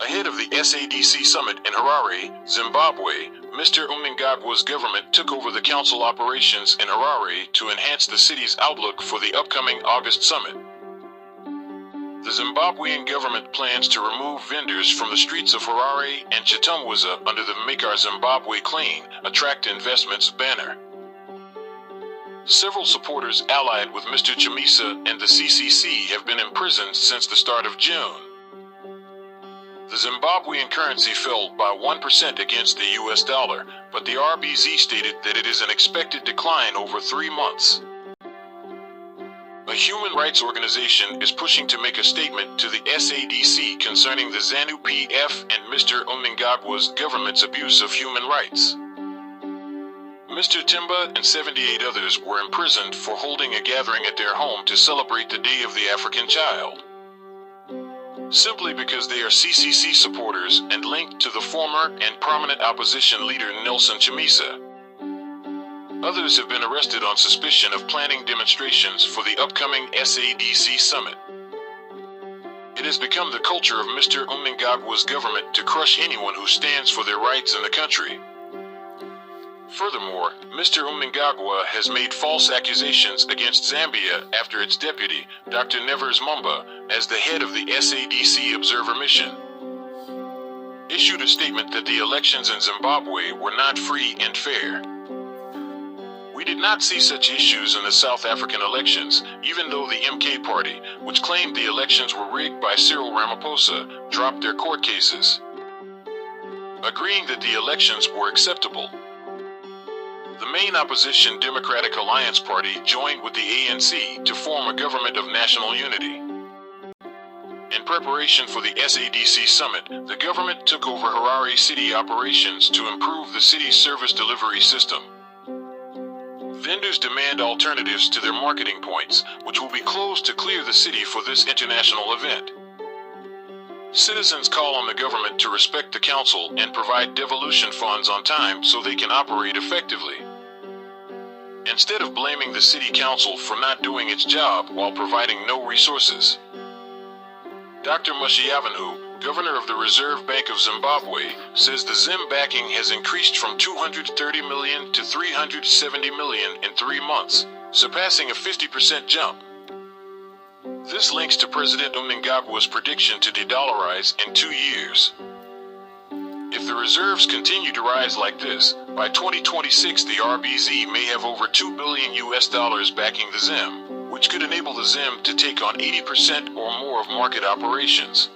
Ahead of the SADC summit in Harare, Zimbabwe, Mr. Mnangagwa's government took over the council operations in Harare to enhance the city's outlook for the upcoming August summit. The Zimbabwean government plans to remove vendors from the streets of Harare and Chitumwiza under the Make Our Zimbabwe Clean, Attract Investments banner. Several supporters allied with Mr. Chamisa and the CCC have been imprisoned since the start of June. The Zimbabwean currency fell by 1% against the US dollar, but the RBZ stated that it is an expected decline over 3 months. A human rights organization is pushing to make a statement to the SADC concerning the ZANU-PF and Mr. Mnangagwa's government's abuse of human rights. Mr. Timba and 78 others were imprisoned for holding a gathering at their home to celebrate the Day of the African Child, simply because they are CCC supporters and linked to the former and prominent opposition leader Nelson Chamisa. Others have been arrested on suspicion of planning demonstrations for the upcoming SADC summit. It has become the culture of Mr. Mnangagwa's government to crush anyone who stands for their rights in the country. Furthermore, Mr. Mnangagwa has made false accusations against Zambia after its deputy, Dr. Nevers Mumba, as the head of the SADC Observer Mission, issued a statement that the elections in Zimbabwe were not free and fair. We did not see such issues in the South African elections, even though the MK party, which claimed the elections were rigged by Cyril Ramaphosa, dropped their court cases, agreeing that the elections were acceptable. The main opposition Democratic Alliance Party joined with the ANC to form a government of national unity. In preparation for the SADC summit, the government took over Harare city operations to improve the city's service delivery system. Vendors demand alternatives to their marketing points, which will be closed to clear the city for this international event. Citizens call on the government to respect the council and provide devolution funds on time so they can operate effectively, instead of blaming the city council for not doing its job while providing no resources. Dr. Mushiavanu, governor of the Reserve Bank of Zimbabwe, says the Zim backing has increased from 230 million to 370 million in 3 months, surpassing a 50% jump. This links to President Mnangagwa's prediction to de-dollarize in 2 years. If the reserves continue to rise like this, by 2026 the RBZ may have over $2 billion backing the ZIM, which could enable the ZIM to take on 80% or more of market operations.